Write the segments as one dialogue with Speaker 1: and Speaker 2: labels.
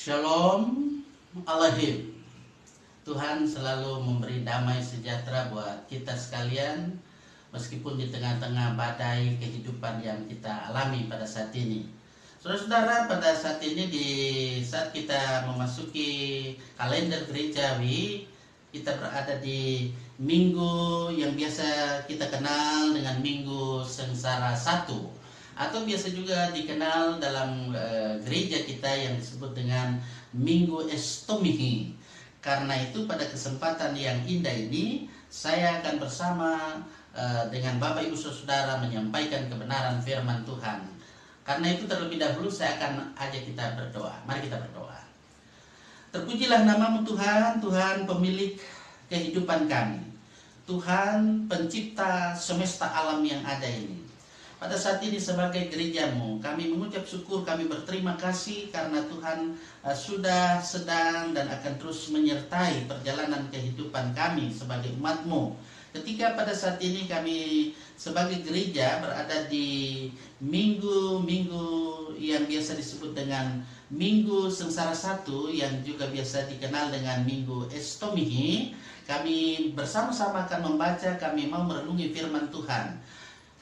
Speaker 1: Shalom Alaikum. Tuhan selalu memberi damai sejahtera buat kita sekalian, meskipun di tengah-tengah badai kehidupan yang kita alami pada saat ini. Saudara-saudara, pada saat ini di saat kita memasuki kalender gerejawi, kita berada di minggu yang biasa kita kenal dengan Minggu Sengsara 1, atau biasa juga dikenal dalam gereja kita yang disebut dengan Minggu Estomihi. Karena itu pada kesempatan yang indah ini saya akan bersama dengan Bapak Ibu Saudara menyampaikan kebenaran firman Tuhan. Karena itu terlebih dahulu saya akan ajak kita berdoa. Mari kita berdoa. Terpujilah namamu Tuhan, Tuhan pemilik kehidupan kami, Tuhan pencipta semesta alam yang ada ini. Pada saat ini sebagai gerejamu, kami mengucap syukur, kami berterima kasih karena Tuhan sudah, sedang, dan akan terus menyertai perjalanan kehidupan kami sebagai umat-Mu. Ketika pada saat ini kami sebagai gereja berada di minggu-minggu yang biasa disebut dengan Minggu Sengsara 1, yang juga biasa dikenal dengan Minggu Estomihi, kami bersama-sama akan membaca, kami mau merenungi firman Tuhan.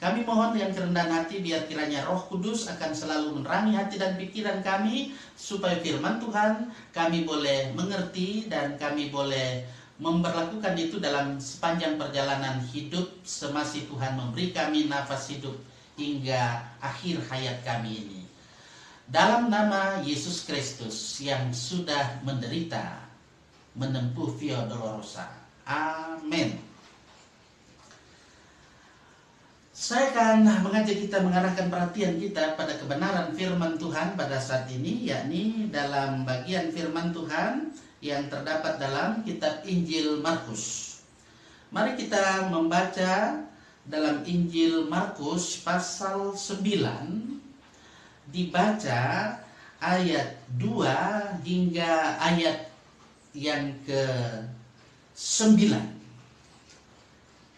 Speaker 1: Kami mohon dengan kerendahan hati biar kiranya Roh Kudus akan selalu menerangi hati dan pikiran kami, supaya firman Tuhan kami boleh mengerti dan kami boleh memperlakukan itu dalam sepanjang perjalanan hidup semasa Tuhan memberi kami nafas hidup hingga akhir hayat kami ini. Dalam nama Yesus Kristus yang sudah menderita menempuh Via Dolorosa. Amin. Saya akan mengajak kita mengarahkan perhatian kita pada kebenaran firman Tuhan pada saat ini, yakni dalam bagian firman Tuhan yang terdapat dalam kitab Injil Markus. Mari kita membaca dalam Injil Markus pasal 9, dibaca ayat 2 hingga ayat yang ke-9.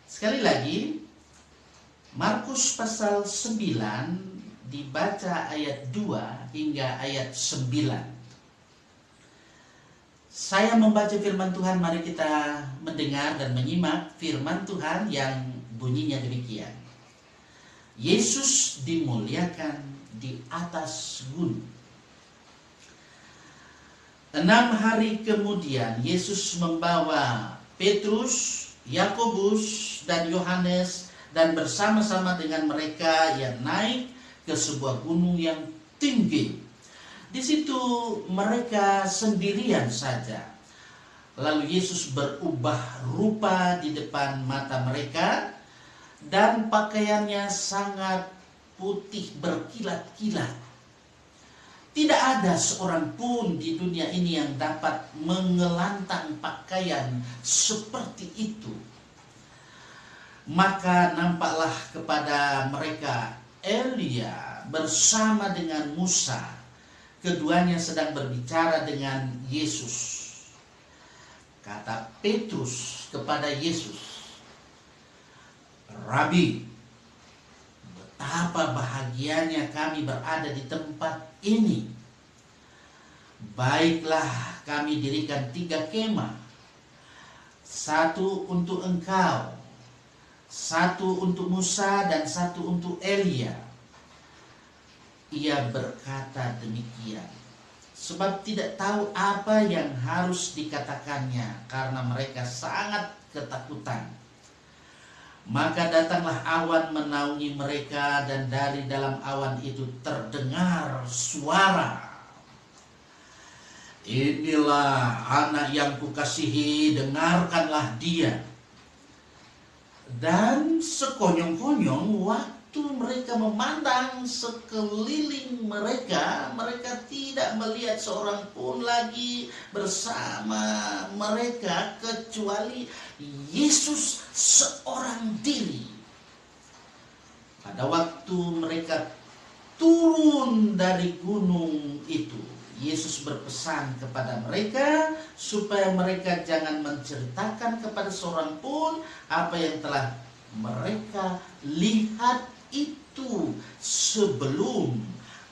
Speaker 1: Sekali lagi, Markus pasal 9 dibaca ayat 2 hingga ayat 9. Saya membaca firman Tuhan, mari kita mendengar dan menyimak firman Tuhan yang bunyinya demikian. Yesus dimuliakan di atas gunung. 6 hari kemudian Yesus membawa Petrus, Yakobus, dan Yohanes dan bersama-sama dengan mereka yang naik ke sebuah gunung yang tinggi. Di situ mereka sendirian saja. Lalu Yesus berubah rupa di depan mata mereka dan pakaiannya sangat putih berkilat-kilat. Tidak ada seorang pun di dunia ini yang dapat mengelantang pakaian seperti itu. Maka nampaklah kepada mereka Elia bersama dengan Musa. Keduanya sedang berbicara dengan Yesus. Kata Petrus kepada Yesus, "Rabi, betapa bahagianya kami berada di tempat ini. Baiklah, kami dirikan 3 kemah. 1 untuk engkau, 1 untuk Musa, dan 1 untuk Elia." Ia berkata demikian sebab tidak tahu apa yang harus dikatakannya, karena mereka sangat ketakutan. Maka datanglah awan menaungi mereka, dan dari dalam awan itu terdengar suara, "Inilah anak yang kukasihi, dengarkanlah dia." Dan sekonyong-konyong waktu mereka memandang sekeliling mereka, mereka tidak melihat seorang pun lagi bersama mereka kecuali Yesus seorang diri. Pada waktu mereka turun dari gunung itu, Yesus berpesan kepada mereka supaya mereka jangan menceritakan kepada seorang pun apa yang telah mereka lihat itu sebelum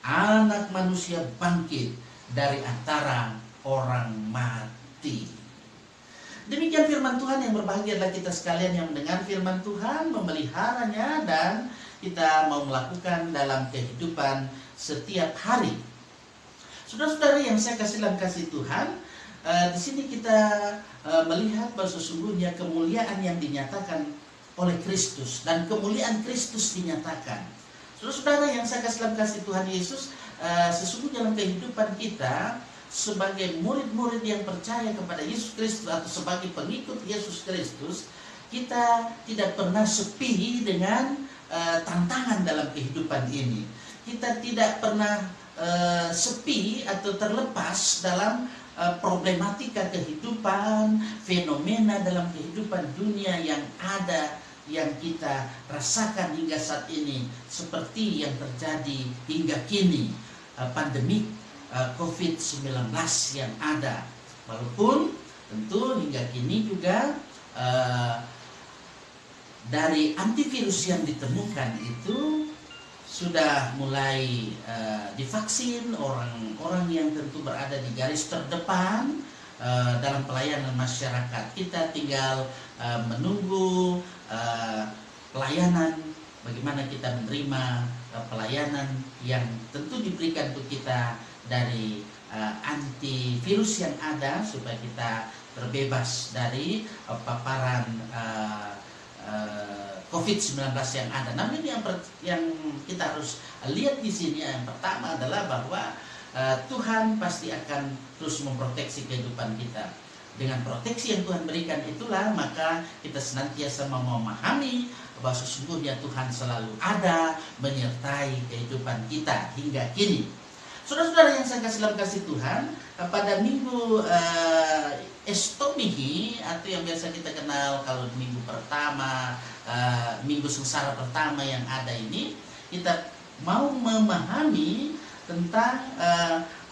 Speaker 1: Anak Manusia bangkit dari antara orang mati. Demikian firman Tuhan. Yang berbahagia adalah kita sekalian yang mendengar firman Tuhan, memeliharanya, dan kita mau melakukan dalam kehidupan setiap hari. Saudara-saudara yang saya kasih dalam kasih Tuhan, di sini kita melihat bahwa sesungguhnya kemuliaan yang dinyatakan oleh Kristus dan kemuliaan Kristus dinyatakan. Saudara-saudara yang saya kasih dalam kasih Tuhan Yesus, sesungguhnya dalam kehidupan kita sebagai murid-murid yang percaya kepada Yesus Kristus atau sebagai pengikut Yesus Kristus, kita tidak pernah sepi dengan tantangan dalam kehidupan ini. Kita tidak pernah sepi atau terlepas dalam problematika kehidupan, fenomena dalam kehidupan dunia yang ada, yang kita rasakan hingga saat ini, seperti yang terjadi hingga kini, pandemi COVID-19 yang ada. Walaupun tentu hingga kini juga dari antivirus yang ditemukan itu sudah mulai divaksin orang-orang yang tentu berada di garis terdepan dalam pelayanan masyarakat. Kita tinggal menunggu pelayanan, bagaimana kita menerima pelayanan yang tentu diberikan untuk kita dari antivirus yang ada, supaya kita terbebas dari paparan COVID-19 yang ada. Namun yang kita harus lihat di sini, yang pertama adalah bahwa Tuhan pasti akan terus memproteksi kehidupan kita. Dengan proteksi yang Tuhan berikan itulah maka kita senantiasa memahami bahwa sesungguhnya Tuhan selalu ada menyertai kehidupan kita hingga kini. Saudara-saudara yang saya kasih dalam kasih Tuhan, pada minggu Estomihi atau yang biasa kita kenal kalau minggu pertama, minggu sengsara pertama yang ada ini, kita mau memahami tentang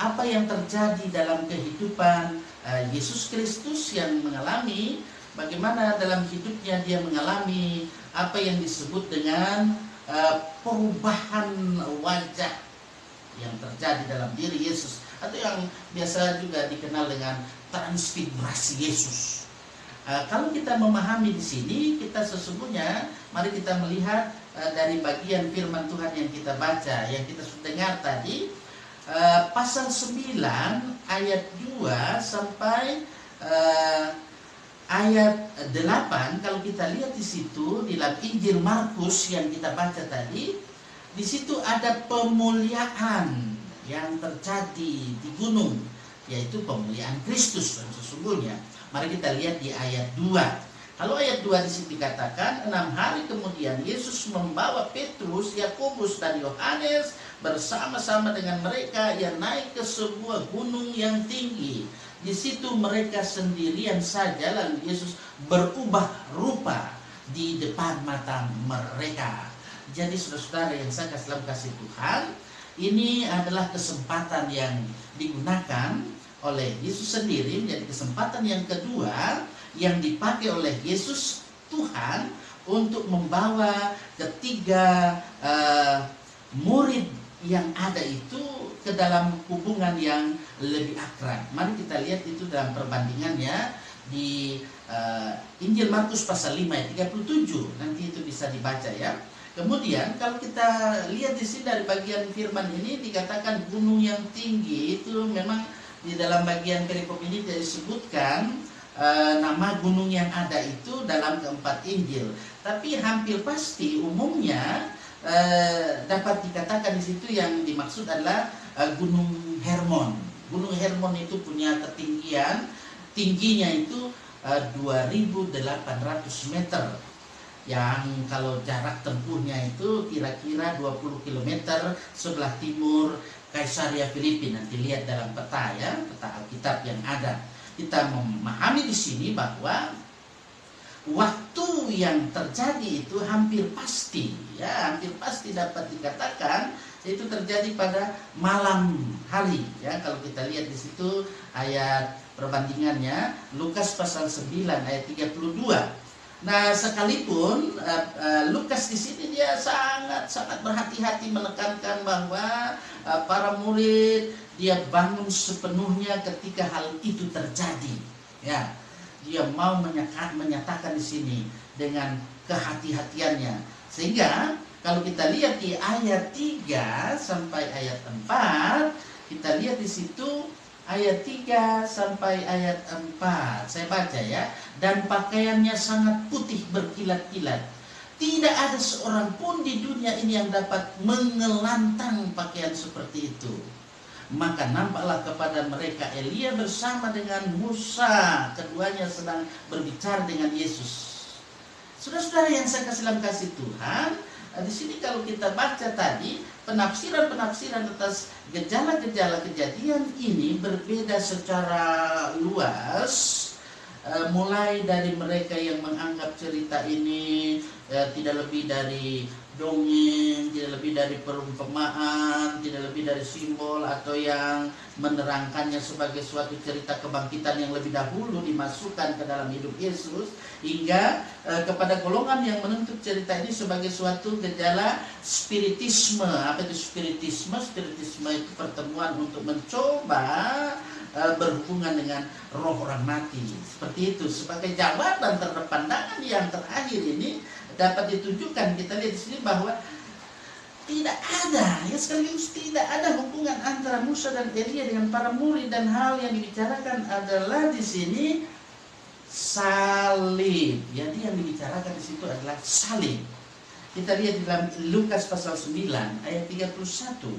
Speaker 1: apa yang terjadi dalam kehidupan Yesus Kristus, yang mengalami bagaimana dalam hidupnya dia mengalami apa yang disebut dengan perubahan wajah yang terjadi dalam diri Yesus, atau yang biasa juga dikenal dengan transfigurasi Yesus. Kalau kita memahami di sini, kita sesungguhnya mari kita melihat dari bagian firman Tuhan yang kita baca, yang kita sudah dengar tadi, pasal 9 ayat 2 sampai ayat 8. Kalau kita lihat di situ di dalam Injil Markus yang kita baca tadi, di situ ada pemuliaan yang terjadi di gunung, yaitu pemuliaan Kristus. Dan sesungguhnya mari kita lihat di ayat 2. Kalau ayat 2 di situ dikatakan, 6 hari kemudian Yesus membawa Petrus, Yakobus dan Yohanes bersama-sama dengan mereka. Ia naik ke sebuah gunung yang tinggi. Di situ mereka sendirian saja, lalu Yesus berubah rupa di depan mata mereka. Jadi saudara-saudara yang saya kasih dalam kasih Tuhan, ini adalah kesempatan yang digunakan oleh Yesus sendiri, menjadi kesempatan yang kedua yang dipakai oleh Yesus Tuhan untuk membawa ketiga murid yang ada itu ke dalam hubungan yang lebih akrab. Mari kita lihat itu dalam perbandingannya di Injil Markus pasal 5 ayat 37. Nanti itu bisa dibaca ya. Kemudian kalau kita lihat di sini dari bagian firman ini dikatakan gunung yang tinggi, itu memang di dalam bagian perikop ini tidak disebutkan nama gunung yang ada itu dalam keempat Injil. Tapi hampir pasti umumnya dapat dikatakan di situ yang dimaksud adalah Gunung Hermon. Gunung Hermon itu punya ketinggian, tingginya itu 2.800 meter. Yang kalau jarak tempuhnya itu kira-kira 20 km sebelah timur Kaisaria Filipina. Nanti lihat dalam peta ya, peta Alkitab yang ada. Kita memahami di sini bahwa waktu yang terjadi itu hampir pasti ya, hampir pasti dapat dikatakan itu terjadi pada malam hari ya. Kalau kita lihat di situ ayat perbandingannya Lukas pasal 9 ayat 32. Nah, sekalipun Lukas di sini dia sangat berhati-hati menekankan bahwa para murid dia bangun sepenuhnya ketika hal itu terjadi. Ya, dia mau menyatakan di sini dengan kehati-hatiannya. Sehingga kalau kita lihat di ayat 3 sampai ayat 4, kita lihat di situ ayat 3 sampai ayat 4. Saya baca ya. Dan pakaiannya sangat putih berkilat-kilat. Tidak ada seorang pun di dunia ini yang dapat mengelantang pakaian seperti itu. Maka nampaklah kepada mereka Elia bersama dengan Musa. Keduanya sedang berbicara dengan Yesus. Saudara-saudara yang saya kasih Tuhan, di sini kalau kita baca tadi, penafsiran atas gejala-gejala kejadian ini berbeda secara luas. Mulai dari mereka yang menganggap cerita ini tidak lebih dari dongeng, tidak lebih dari perumpamaan, tidak lebih dari simbol, atau yang menerangkannya sebagai suatu cerita kebangkitan yang lebih dahulu dimasukkan ke dalam hidup Yesus, hingga kepada golongan yang menuntut cerita ini sebagai suatu gejala spiritisme. Apa itu spiritisme? Spiritisme itu pertemuan untuk mencoba berhubungan dengan roh orang mati. Seperti itu. Sebagai jawaban terhadap pandangan yang terakhir ini dapat ditunjukkan, kita lihat di sini bahwa tidak ada, ya sekaligus tidak ada hubungan antara Musa dan Elia dengan para murid, dan hal yang dibicarakan adalah di sini salib. Jadi yang dibicarakan di situ adalah salib. Kita lihat di dalam Lukas pasal 9 ayat 31,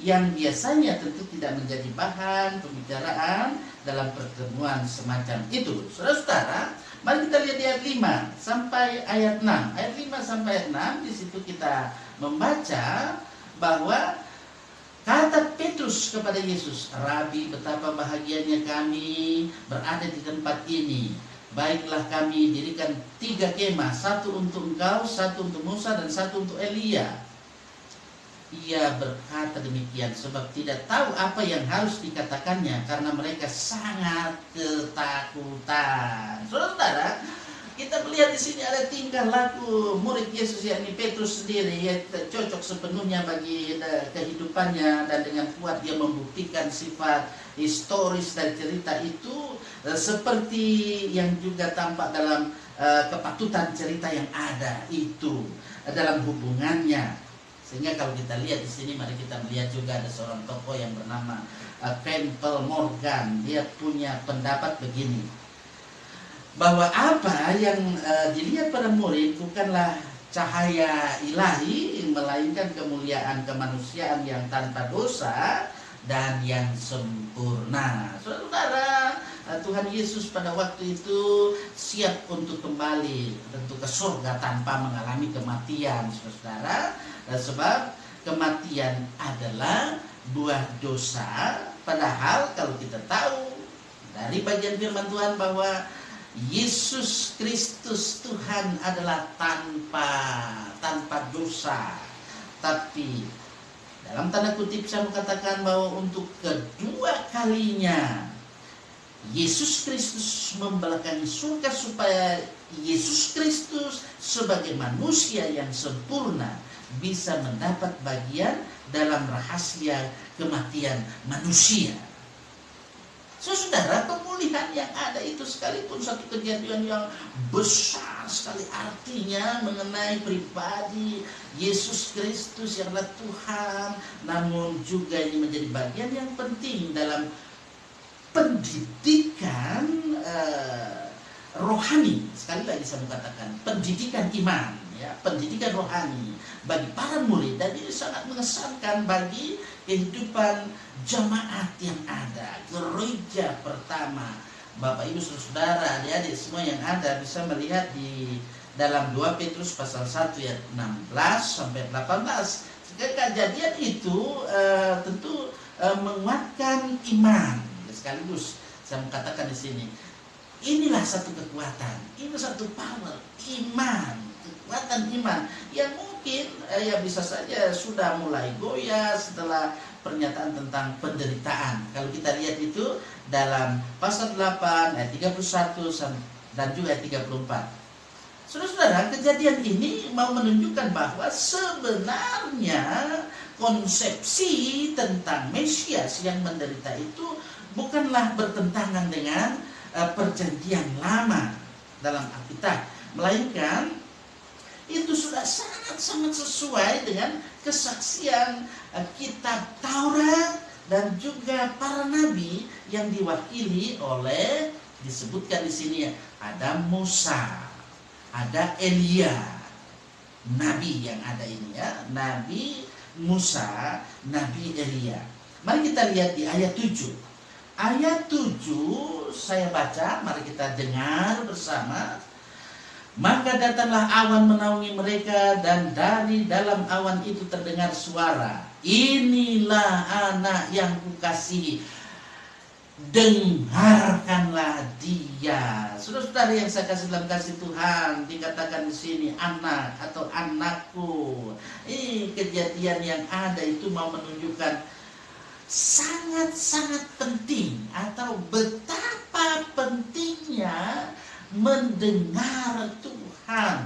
Speaker 1: yang biasanya tentu tidak menjadi bahan pembicaraan dalam pertemuan semacam itu. Saudara-saudara, mari kita lihat di ayat 5 sampai ayat 6. Ayat 5 sampai ayat 6, di situ kita membaca bahwa kata Petrus kepada Yesus, "Rabi, betapa bahagianya kami berada di tempat ini. Baiklah kami dirikan 3 kemah, 1 untuk engkau, 1 untuk Musa, dan 1 untuk Elia." Ia berkata demikian sebab tidak tahu apa yang harus dikatakannya, karena mereka sangat ketakutan. Saudara, kita melihat di sini ada tingkah laku murid Yesus, yakni Petrus sendiri, yang cocok sepenuhnya bagi kehidupannya, dan dengan kuat dia membuktikan sifat historis dari cerita itu, seperti yang juga tampak dalam kepatutan cerita yang ada itu dalam hubungannya. Sehingga kalau kita lihat di sini, mari kita melihat juga ada seorang tokoh yang bernama Campbell Morgan. Dia punya pendapat begini, bahwa apa yang dilihat pada murid bukanlah cahaya ilahi, melainkan kemuliaan kemanusiaan yang tanpa dosa dan yang sempurna. Saudara, Tuhan Yesus pada waktu itu siap untuk kembali tentu ke surga tanpa mengalami kematian, saudara. Sebab kematian adalah buah dosa. Padahal kalau kita tahu dari bagian firman Tuhan bahwa Yesus Kristus Tuhan adalah tanpa dosa. Tapi dalam tanda kutip saya mengatakan bahwa untuk kedua kalinya Yesus Kristus membelakangi surga, supaya Yesus Kristus sebagai manusia yang sempurna bisa mendapat bagian dalam rahasia kematian manusia. Saudara, pemulihan yang ada itu sekalipun satu kejadian yang besar sekali artinya mengenai pribadi Yesus Kristus yang adalah Tuhan, namun juga ini menjadi bagian yang penting dalam pendidikan rohani. Sekali lagi saya mengatakan pendidikan iman, ya, pendidikan rohani bagi para murid, dan ini sangat mengesankan bagi kehidupan jemaat yang ada, gereja pertama. Bapak Ibu saudara, adik-adik semua yang ada bisa melihat di dalam 2 Petrus pasal 1 ayat 16 sampai 18. Kejadian itu tentu menguatkan iman. Sekaligus saya mengatakan di sini, inilah satu kekuatan, ini satu power, iman, kekuatan iman yang mungkin ya bisa saja sudah mulai goyah setelah pernyataan tentang penderitaan. Kalau kita lihat itu dalam pasal 8 ayat 31 dan juga ayat 34. Saudara-saudara, kejadian ini mau menunjukkan bahwa sebenarnya konsepsi tentang Mesias yang menderita itu bukanlah bertentangan dengan perjanjian lama dalam Alkitab, melainkan itu sudah sangat-sangat sesuai dengan kesaksian kitab Taurat dan juga para nabi yang diwakili oleh, disebutkan di sini ada Musa, ada Elia, nabi yang ada ini ya, Nabi Musa, Nabi Elia. Mari kita lihat di ayat 7. Ayat 7 saya baca, mari kita dengar bersama. Maka datanglah awan menaungi mereka, dan dari dalam awan itu terdengar suara, inilah anak yang kukasihi, dengarkanlah dia. Saudara-saudara yang saya kasih dalam kasih Tuhan, dikatakan di sini anak atau anakku. Ini kejadian yang ada itu mau menunjukkan sangat-sangat penting atau betapa pentingnya mendengar Tuhan.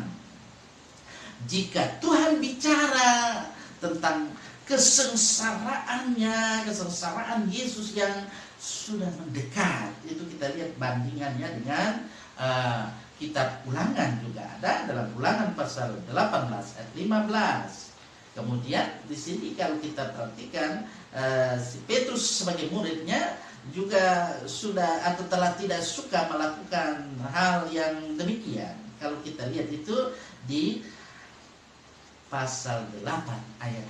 Speaker 1: Jika Tuhan bicara tentang kesengsaraannya, kesengsaraan Yesus yang sudah mendekat, itu kita lihat bandingannya dengan kitab Ulangan juga ada dalam Ulangan pasal 18 ayat 15. Kemudian di sini kalau kita perhatikan si Petrus sebagai muridnya juga sudah atau telah tidak suka melakukan hal yang demikian. Kalau kita lihat itu di pasal 8 ayat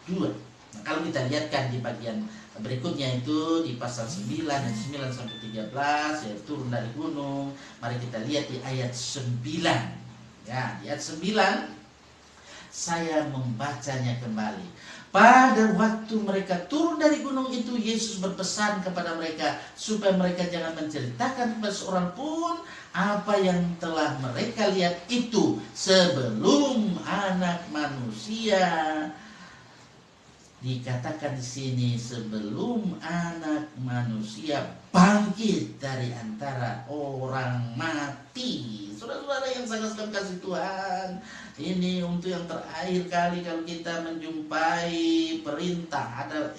Speaker 1: 32. Nah, kalau kita lihatkan di bagian berikutnya itu di pasal 9 ayat 9 sampai 13 ya, turun dari gunung. Mari kita lihat di ayat 9. Ya, di ayat 9 saya membacanya kembali. Pada waktu mereka turun dari gunung itu, Yesus berpesan kepada mereka supaya mereka jangan menceritakan kepada seorang pun apa yang telah mereka lihat itu sebelum Anak Manusia, dikatakan di sini, sebelum Anak Manusia bangkit dari antara orang mati. Saudara-saudara yang sangat kasih Tuhan, ini untuk yang terakhir kali kalau kita menjumpai perintah, ada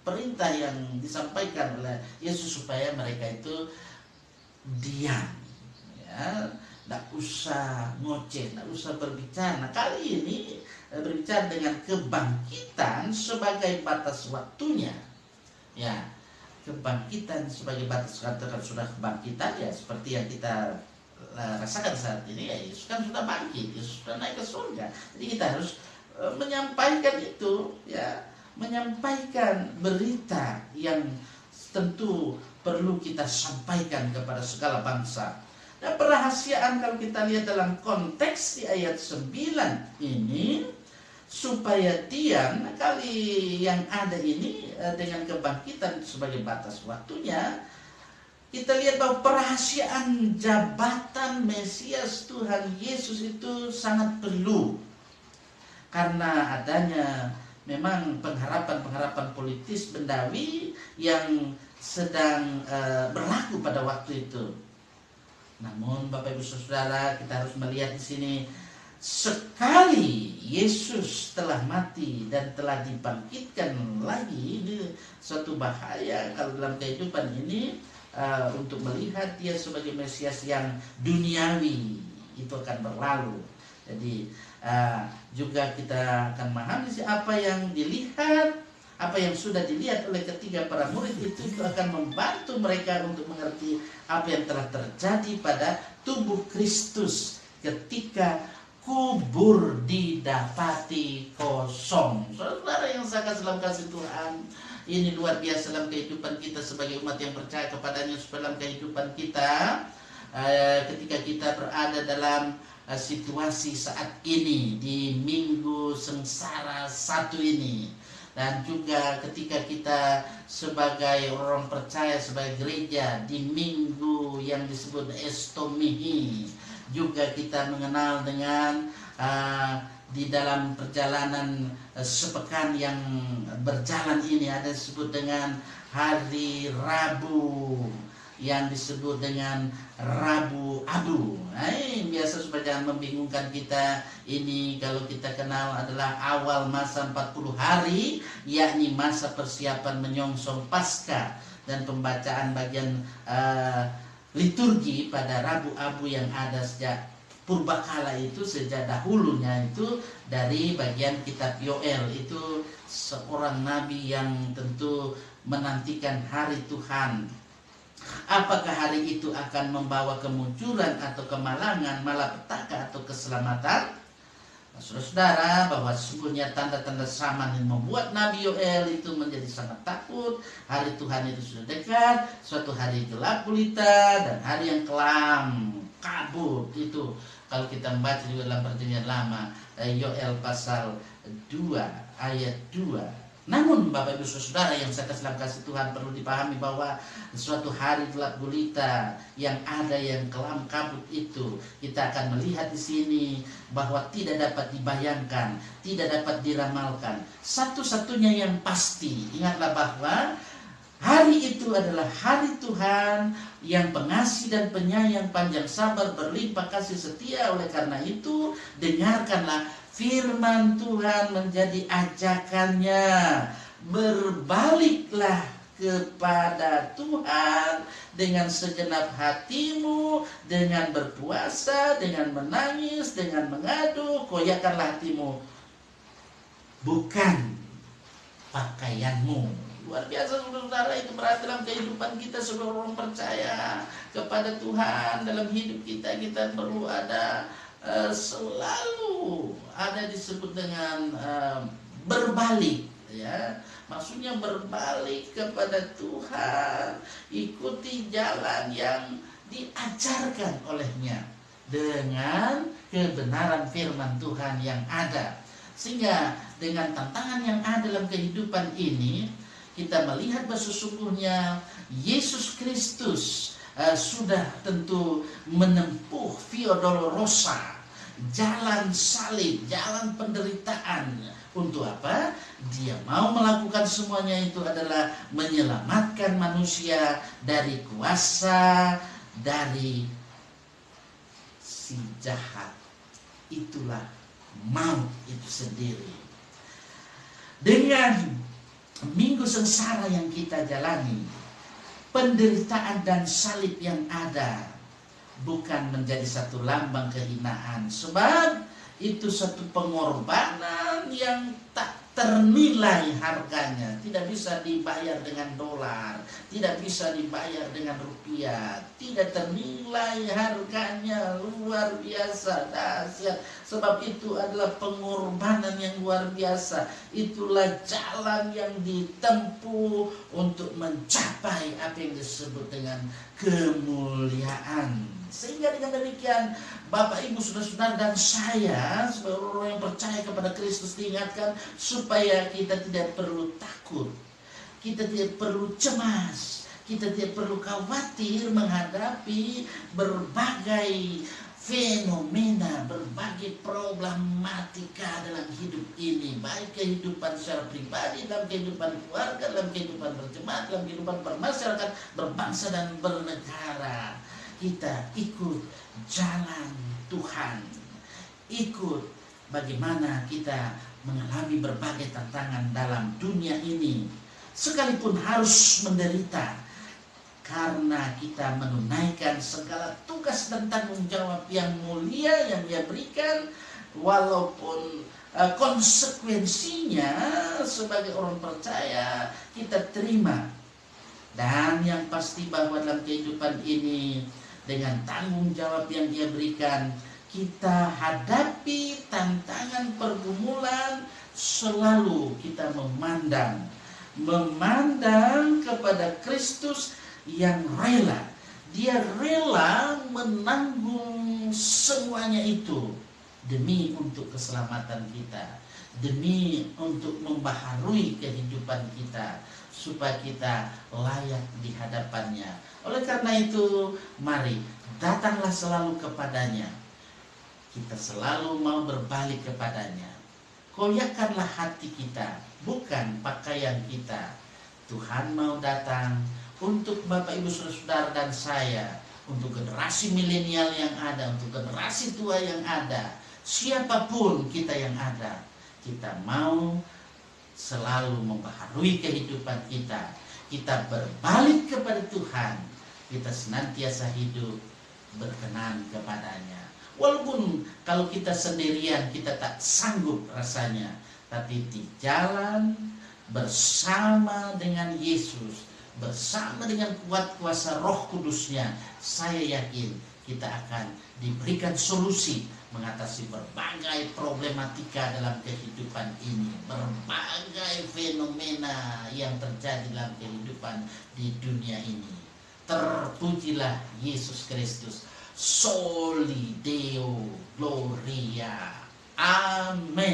Speaker 1: perintah yang disampaikan oleh Yesus supaya mereka itu diam, ya, tidak usah ngoceh, tidak usah berbicara. Nah, kali ini berbicara dengan kebangkitan sebagai batas waktunya, ya, kebangkitan sebagai batas waktu. Kan sudah kebangkitan ya, seperti yang kita rasakan saat ini ya, Yesus kan sudah bangkit, Yesus sudah naik ke surga. Jadi kita harus menyampaikan itu, ya, menyampaikan berita yang tentu perlu kita sampaikan kepada segala bangsa. Dan perahasiaan kalau kita lihat dalam konteks di ayat 9 ini, supaya diam, kali yang ada ini dengan kebangkitan sebagai batas waktunya, kita lihat bahwa perahasiaan jabatan Mesias Tuhan Yesus itu sangat perlu. Karena adanya memang pengharapan-pengharapan politis bendawi yang sedang berlaku pada waktu itu. Namun Bapak Ibu Saudara, kita harus melihat di sini, sekali Yesus telah mati dan telah dibangkitkan lagi, ini suatu bahaya kalau dalam kehidupan ini untuk melihat dia sebagai Mesias yang duniawi itu akan berlalu. Jadi juga kita akan memahami apa yang dilihat, apa yang sudah dilihat oleh ketiga para murid itu akan membantu mereka untuk mengerti apa yang telah terjadi pada tubuh Kristus ketika kubur didapati kosong. Saudara yang sangat dalam kasih Tuhan, ini luar biasa dalam kehidupan kita sebagai umat yang percaya kepadanya. Dalam kehidupan kita ketika kita berada dalam situasi saat ini di minggu sengsara satu ini, dan juga ketika kita sebagai orang percaya, sebagai gereja di minggu yang disebut Estomihi, juga kita mengenal dengan di dalam perjalanan sepekan yang berjalan ini ada disebut dengan hari Rabu, yang disebut dengan Rabu Abu. Nah, ini biasa supaya jangan membingungkan kita. Ini kalau kita kenal adalah awal masa 40 hari, yakni masa persiapan menyongsong Paskah dan pembacaan bagian liturgi pada Rabu Abu yang ada sejak purbakala itu, sejak dahulunya itu dari bagian kitab Yoel. Itu seorang nabi yang tentu menantikan hari Tuhan. Apakah hari itu akan membawa kemunculan atau kemalangan, malapetaka atau keselamatan? Saudara-saudara, bahwa sesungguhnya tanda-tanda zaman yang membuat Nabi Yoel itu menjadi sangat takut. Hari Tuhan itu sudah dekat, suatu hari gelap gulita dan hari yang kelam, kabut. Itu kalau kita membaca juga dalam Perjanjian Lama, Yoel pasal 2 ayat 2. Namun Bapak Ibu Saudara yang saya kasih dalam kasih Tuhan, perlu dipahami bahwa suatu hari gelap gulita yang ada yang kelam kabut itu, kita akan melihat di sini bahwa tidak dapat dibayangkan, tidak dapat diramalkan. Satu-satunya yang pasti, ingatlah bahwa hari itu adalah hari Tuhan yang pengasih dan penyayang, panjang sabar, berlimpah kasih setia. Oleh karena itu, dengarkanlah firman Tuhan menjadi ajakannya. Berbaliklah kepada Tuhan dengan segenap hatimu, dengan berpuasa, dengan menangis, dengan mengadu. Koyakkanlah hatimu, bukan pakaianmu. Luar biasa saudara, itu berarti dalam kehidupan kita sebagai orang percaya kepada Tuhan. Dalam hidup kita, kita perlu ada selalu ada disebut dengan berbalik, ya. Maksudnya berbalik kepada Tuhan, ikuti jalan yang diajarkan olehnya dengan kebenaran firman Tuhan yang ada. Sehingga dengan tantangan yang ada dalam kehidupan ini, kita melihat bahwa sesungguhnya Yesus Kristus sudah tentu menempuh Via Dolorosa, jalan salib, jalan penderitaan. Untuk apa? Dia mau melakukan semuanya itu adalah menyelamatkan manusia dari kuasa, dari si jahat. Itulah maut itu sendiri. Dengan minggu sengsara yang kita jalani, penderitaan dan salib yang ada bukan menjadi satu lambang kehinaan, sebab itu satu pengorbanan yang tak ternilai harganya. Tidak bisa dibayar dengan dolar, tidak bisa dibayar dengan rupiah, tidak ternilai harganya. Luar biasa, dahsyat. Sebab itu adalah pengorbanan yang luar biasa. Itulah jalan yang ditempuh untuk mencapai apa yang disebut dengan kemuliaan. Sehingga dengan demikian, Bapak, Ibu, Saudara-saudara dan saya sebagai orang yang percaya kepada Kristus diingatkan supaya kita tidak perlu takut, kita tidak perlu cemas, kita tidak perlu khawatir menghadapi berbagai fenomena, berbagai problematika dalam hidup ini, baik kehidupan secara pribadi, dalam kehidupan keluarga, dalam kehidupan berjemaat, dalam kehidupan bermasyarakat, berbangsa dan bernegara. Kita ikut jalan Tuhan, ikut bagaimana kita mengalami berbagai tantangan dalam dunia ini, sekalipun harus menderita, karena kita menunaikan segala tugas dan tanggung jawab yang mulia yang Dia berikan, walaupun konsekuensinya sebagai orang percaya kita terima. Dan yang pasti bahwa dalam kehidupan ini, dengan tanggung jawab yang Dia berikan, kita hadapi tantangan pergumulan, selalu kita memandang kepada Kristus yang rela. Dia rela menanggung semuanya itu demi untuk keselamatan kita, demi untuk membaharui kehidupan kita, supaya kita layak di hadapannya. Oleh karena itu, mari datanglah selalu kepadanya. Kita selalu mau berbalik kepadanya. Koyakkanlah hati kita, bukan pakaian kita. Tuhan mau datang untuk Bapak Ibu Saudara dan saya, untuk generasi milenial yang ada, untuk generasi tua yang ada, siapapun kita yang ada, kita mau selalu membaharui kehidupan kita. Kita berbalik kepada Tuhan, kita senantiasa hidup berkenan kepadanya. Walaupun kalau kita sendirian kita tak sanggup rasanya, tapi di jalan bersama dengan Yesus, bersama dengan kuat kuasa Roh Kudusnya, saya yakin kita akan diberikan solusi mengatasi berbagai problematika dalam kehidupan ini, berbagai fenomena yang terjadi dalam kehidupan di dunia ini. Terpujilah Yesus Kristus. Soli Deo Gloria. Amin.